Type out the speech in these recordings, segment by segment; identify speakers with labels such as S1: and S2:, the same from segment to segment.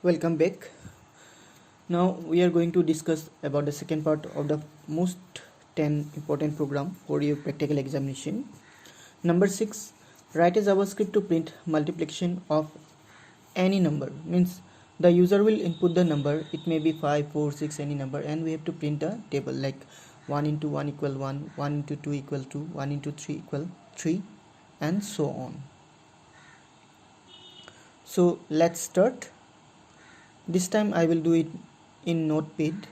S1: Welcome back. Now we are going to discuss about the second part of the most 10 important program for your practical examination. Number 6, write a JavaScript to print multiplication of any number. Means the user will input the number, it may be 5, 4, 6, any number, and we have to print a table like 1 into 1 equal 1, 1 into 2 equal 2, 1 into 3 equal 3, and so on. So let's start. This time I will do it in Notepad.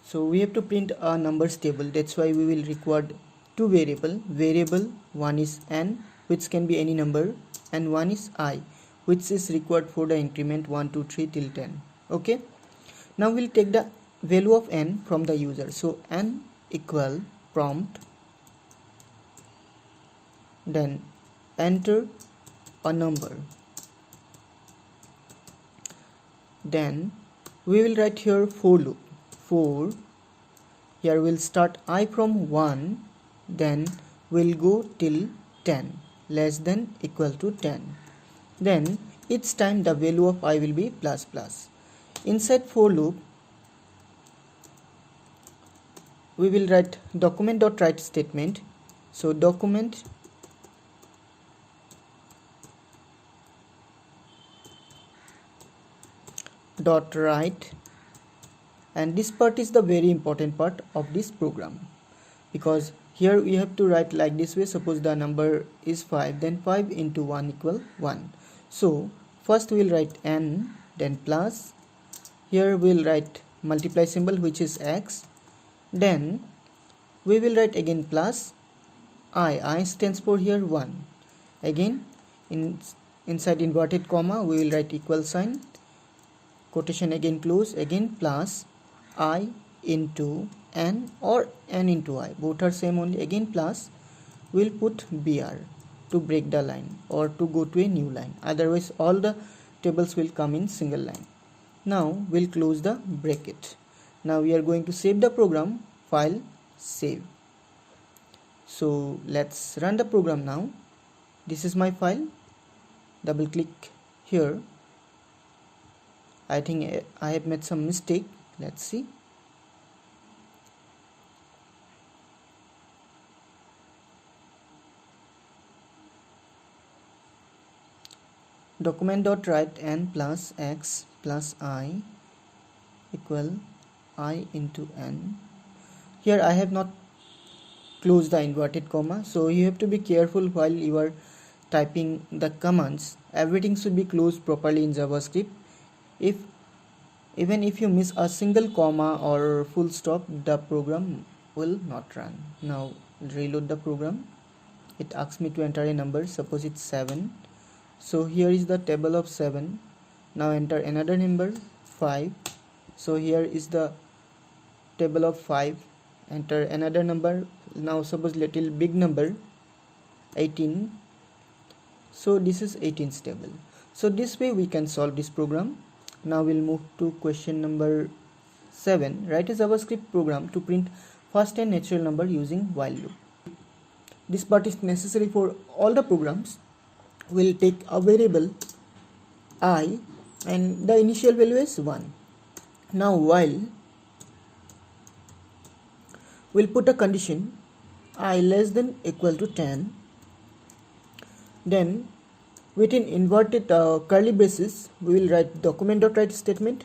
S1: So we have to print a numbers table. That's why we will record two variable. One is n, which can be any number, and one is I, which is required for the increment 1 2 3 till 10. Okay, now we'll take the value of n from the user. So n equal prompt, then enter a number. Then we will write here for loop. For here we'll start I from 1, then we'll go till 10, less than equal to 10. Then each time the value of I will be plus plus. Inside for loop we will write document.write statement. So document dot write, and this part is the very important part of this program, because here we have to write like this way. Suppose the number is 5, then 5 into 1 equal 1. So first we will write n, then plus, here we will write multiply symbol which is x, then we will write again plus I stands for here 1, again inside inverted comma we will write equal sign, quotation again close, again plus I into n or n into I, both are same only, again plus, we'll put br to break the line or to go to a new line, otherwise all the tables will come in single line. Now we'll close the bracket. Now we are going to save the program, file, save. So let's run the program now. This is my file, double click here. I think I have made some mistake. Let's see. Document.write n plus x plus I equal I into n. Here I have not closed the inverted comma, so you have to be careful while you are typing the commands. Everything should be closed properly in JavaScript. Even if you miss a single comma or full stop, the program will not run. Now reload the program. It asks me to enter a number, suppose it's 7. So here is the table of 7. Now enter another number, 5. So here is the table of 5. Enter another number. Now suppose little big number, 18. So this is 18's table. So this way we can solve this program. Now we'll move to question number 7. Write a JavaScript program to print first and natural number using while loop. This part is necessary for all the programs. We'll take a variable I and the initial value is 1. Now while we'll put a condition I less than equal to 10. Then within inverted curly braces we will write document.write statement,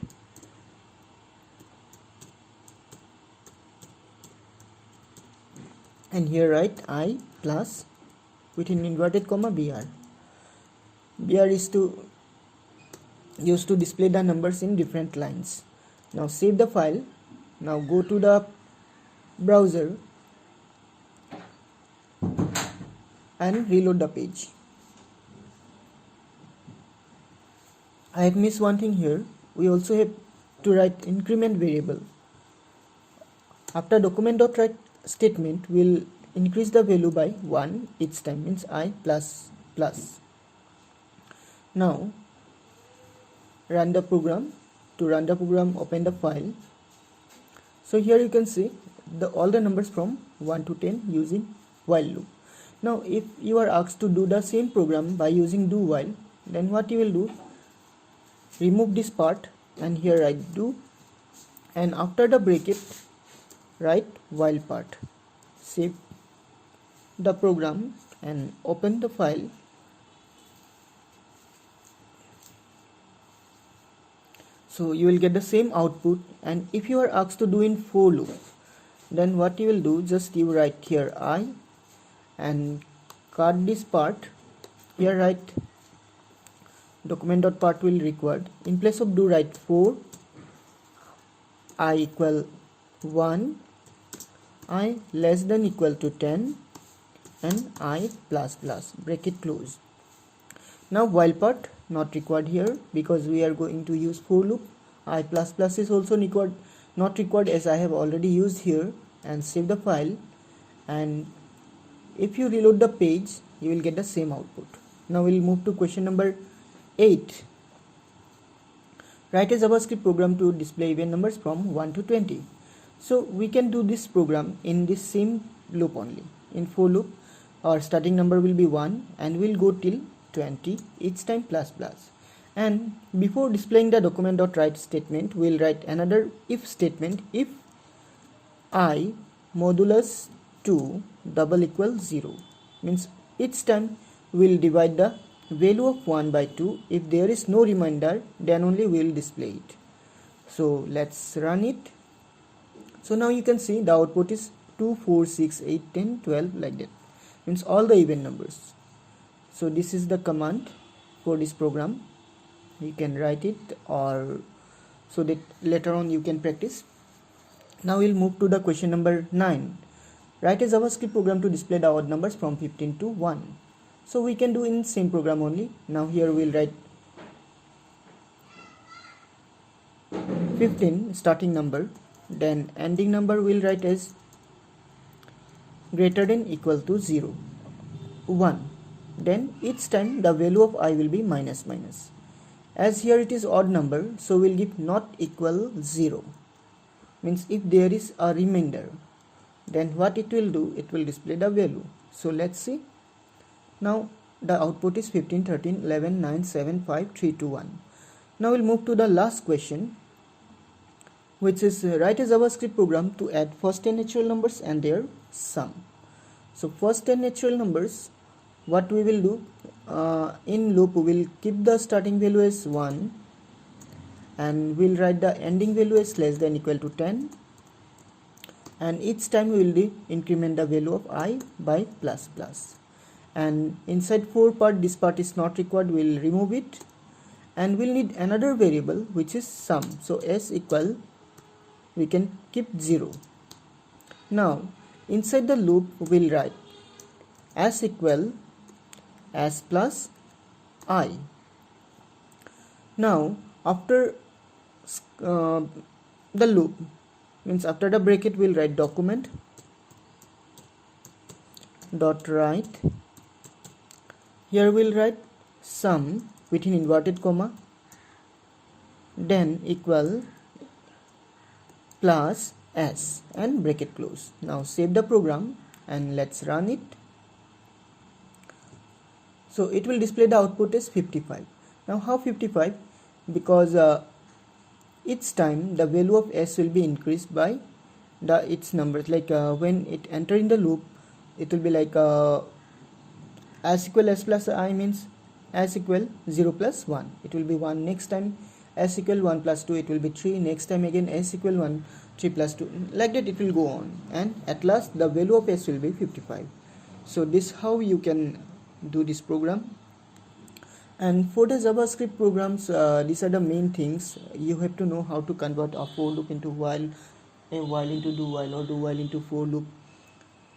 S1: and here write I plus within inverted comma br. Br is used to display the numbers in different lines. Now save the file. Now go to the browser and reload the page. I have missed one thing here. We also have to write increment variable. After document.write statement, we'll increase the value by 1 each time, means I plus plus. Now run the program. To run the program, open the file. So here you can see all the numbers from 1 to 10 using while loop. Now if you are asked to do the same program by using do while, then what you will do, remove this part and here write do, and after the bracket write while part. Save the program and open the file. So you will get the same output, and if you are asked to do in for loop, then what you will do, just you write here I and cut this part. Here write document.part will required. In place of do, write for I equal 1, I less than equal to 10, and I plus plus, bracket close. Now while part not required here because we are going to use for loop. I plus plus is also not required as I have already used here, and save the file. And if you reload the page, you will get the same output. Now we'll move to question number 8. Write a JavaScript program to display even numbers from 1 to 20. So we can do this program in this same loop only. In for loop, our starting number will be 1 and we'll go till 20 each time plus plus. And before displaying the document.write statement, we'll write another if statement. If I modulus 2 double equals 0, means each time we'll divide the value of 1 by 2. If there is no remainder, then only we'll display it. So let's run it. So now you can see the output is 2, 4, 6, 8, 10, 12 like that, means all the even numbers. So this is the command for this program. You can write it or so that later on you can practice. Now we'll move to the question number 9. Write a JavaScript program to display the odd numbers from 15 to 1. So we can do in same program only. Now here we'll write 15 starting number, then ending number we'll write as greater than equal to 0, 1. Then each time the value of I will be minus minus. As here it is odd number, so we'll give not equal 0. Means if there is a remainder, then what it will do, it will display the value. So let's see. Now the output is 15, 13, 11, 9, 7, 5, 3, 2, 1. Now we'll move to the last question, which is write a JavaScript program to add first 10 natural numbers and their sum. So first 10 natural numbers, what we will do, in loop we will keep the starting value as 1 and we'll write the ending value as less than equal to 10, and each time we will increment the value of I by plus plus. And inside for part, this part is not required, we'll remove it, and we'll need another variable which is sum. So s equal, we can keep 0. Now inside the loop we'll write s equal s plus I. Now after the loop, means after the bracket we'll write document dot write. Here we'll write sum within inverted comma, then equal plus s and bracket close. Now save the program and let's run it. So it will display the output as 55. Now how 55? Because each time the value of s will be increased by its numbers. Like when it enter in the loop, it will be like s equal s plus I, means s equal 0 plus 1. It will be 1. Next time s equal 1 plus 2, it will be 3. Next time again s equal 1, 3 plus 2. Like that it will go on. And at last the value of s will be 55. So this how you can do this program. And for the JavaScript programs, these are the main things. You have to know how to convert a for loop into while, a while into do while, or do while into for loop.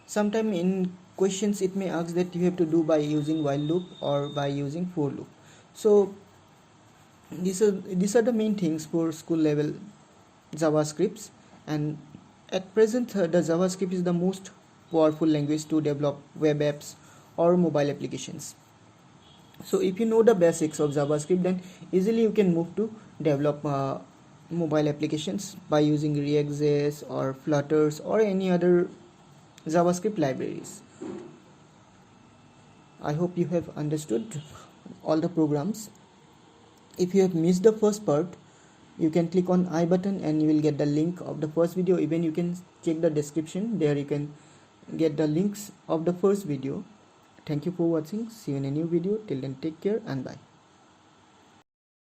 S1: Sometime in questions it may ask that you have to do by using while loop or by using for loop. So these are the main things for school level JavaScripts. And at present the JavaScript is the most powerful language to develop web apps or mobile applications. So if you know the basics of JavaScript, then easily you can move to develop mobile applications by using React.js or Flutters or any other JavaScript libraries. I hope you have understood all the programs. If you have missed the first part, you can click on I button and you will get the link of the first video. Even you can check the description, there you can get the links of the first video. Thank you for watching. See you in a new video. Till then, take care and bye.